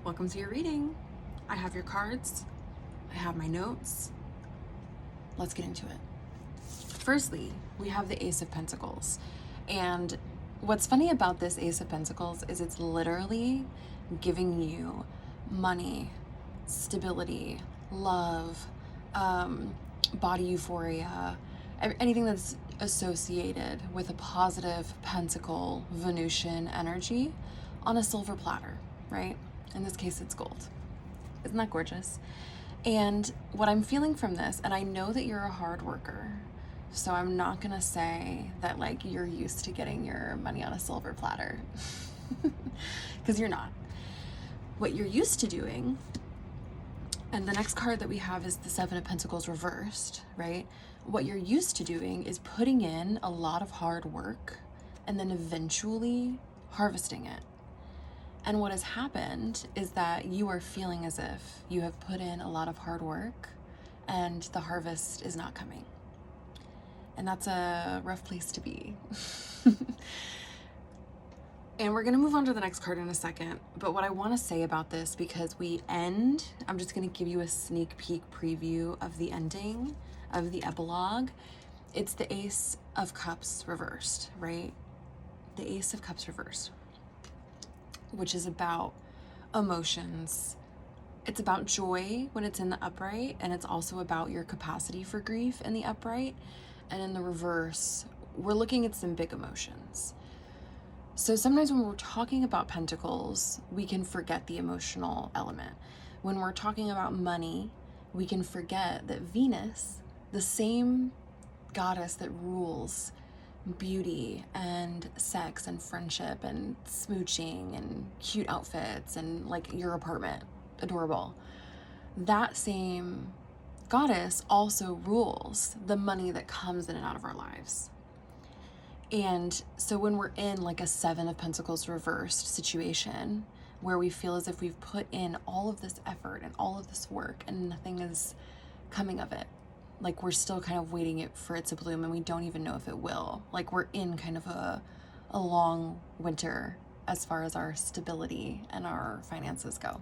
Welcome to your reading. I have your cards, I have my notes. Let's get into it. Firstly, we have the Ace of Pentacles. And what's funny about this Ace of Pentacles is it's literally giving you money, stability, love, body euphoria, anything that's associated with a positive pentacle Venusian energy on a silver platter, right? In this case, it's gold. Isn't that gorgeous? And what I'm feeling from this, and I know that you're a hard worker, so I'm not gonna say that like you're used to getting your money on a silver platter, because you're not. What you're used to doing, and the next card that we have is the Seven of Pentacles reversed, right? What you're used to doing is putting in a lot of hard work and then eventually harvesting it. And what has happened is that you are feeling as if you have put in a lot of hard work and the harvest is not coming. And that's a rough place to be. And we're gonna move on to the next card in a second. But what I wanna say about this, because we end, I'm just gonna give you a sneak peek preview of the ending, of the epilogue. It's the Ace of Cups reversed, right? The Ace of Cups reversed, which is about emotions. It's about joy when it's in the upright, and it's also about your capacity for grief in the upright. And in the reverse, we're looking at some big emotions. So sometimes when we're talking about pentacles, we can forget the emotional element. When we're talking about money, we can forget that Venus, the same goddess that rules beauty and sex and friendship and smooching and cute outfits and like your apartment, adorable, that same goddess also rules the money that comes in and out of our lives. And so when we're in like a Seven of Pentacles reversed situation where we feel as if we've put in all of this effort and all of this work and nothing is coming of it, like we're still kind of waiting for it to bloom and we don't even know if it will. Like we're in kind of a long winter as far as our stability and our finances go.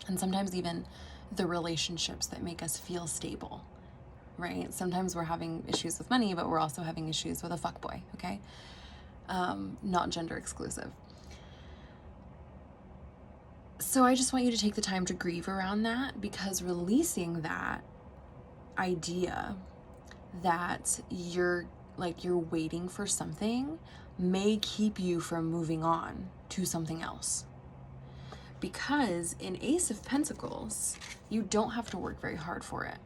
And sometimes even the relationships that make us feel stable, right? Sometimes we're having issues with money, but we're also having issues with a fuckboy, okay? Not gender exclusive. So I just want you to take the time to grieve around that, because releasing that idea that you're waiting for something may keep you from moving on to something else. Because in Ace of Pentacles, you don't have to work very hard for it.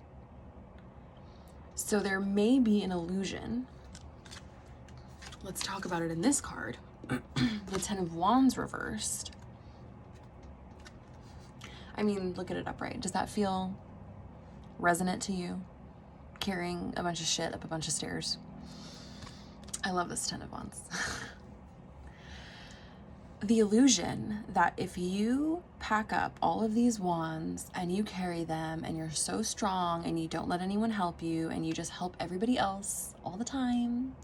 So there may be an illusion. Let's talk about it in this card. The Ten of Wands reversed. I mean, look at it upright. Does that feel resonant to you? Carrying a bunch of shit up a bunch of stairs. I love this Ten of Wands. The illusion that if you pack up all of these wands and you carry them and you're so strong and you don't let anyone help you and you just help everybody else all the time,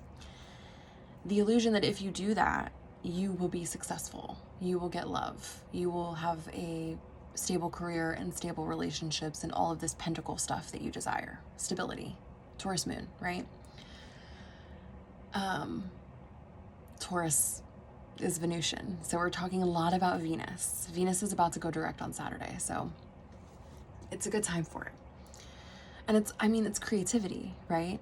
the illusion that if you do that, you will be successful, you will get love, you will have a stable career and stable relationships and all of this pentacle stuff that you desire. Stability. Taurus moon, right? Taurus is Venusian. So we're talking a lot about Venus. Venus is about to go direct on Saturday, so it's a good time for it. And it's creativity, right?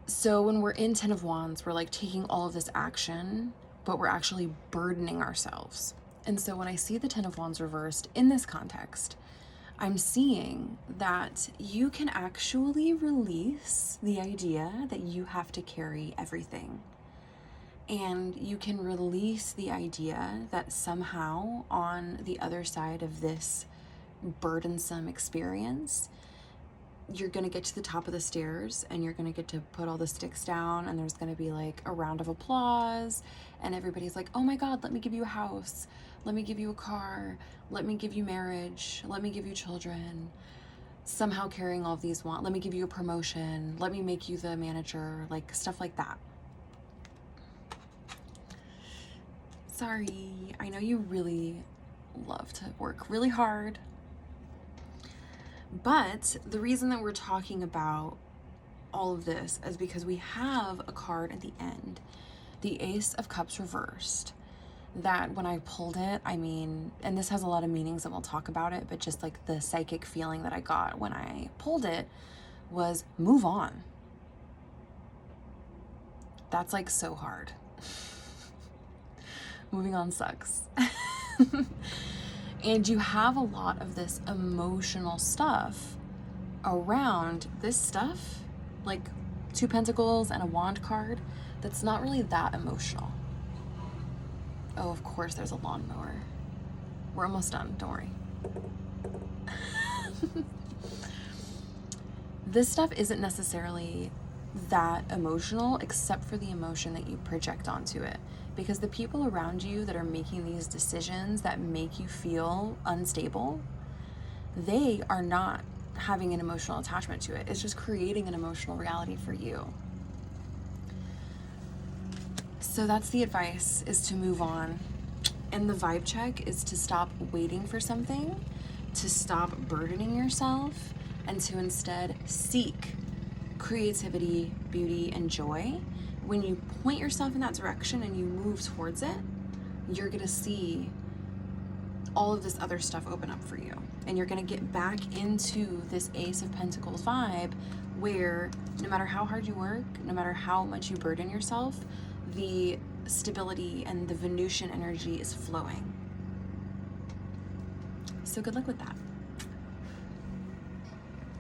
So when we're in Ten of Wands, we're like taking all of this action, but we're actually burdening ourselves. And so when I see the Ten of Wands reversed in this context, I'm seeing that you can actually release the idea that you have to carry everything. And you can release the idea that somehow on the other side of this burdensome experience, you're gonna get to the top of the stairs and you're gonna get to put all the sticks down and there's gonna be like a round of applause and everybody's like, oh my God, let me give you a house. Let me give you a car. Let me give you marriage. Let me give you children. Somehow carrying all of these let me give you a promotion. Let me make you the manager, like stuff like that. sorry. I know you really love to work really hard. But the reason that we're talking about all of this is because we have a card at the end, the Ace of Cups reversed, that when I pulled it, I mean, and this has a lot of meanings and we'll talk about it, but just like the psychic feeling that I got when I pulled it was move on. That's like so hard. Moving on sucks. And you have a lot of this emotional stuff around this stuff, like 2 Pentacles and a Wand card, that's not really that emotional. Oh, of course there's a lawnmower. We're almost done, don't worry. This stuff isn't necessarily that emotional, except for the emotion that you project onto it. Because the people around you that are making these decisions that make you feel unstable, they are not having an emotional attachment to it. It's just creating an emotional reality for you. So that's the advice, is to move on. And the vibe check is to stop waiting for something, to stop burdening yourself, and to instead seek creativity, beauty, and joy. When you point yourself in that direction and you move towards it, you're gonna see all of this other stuff open up for you. And you're gonna get back into this Ace of Pentacles vibe where no matter how hard you work, no matter how much you burden yourself, the stability and the Venusian energy is flowing. So good luck with that.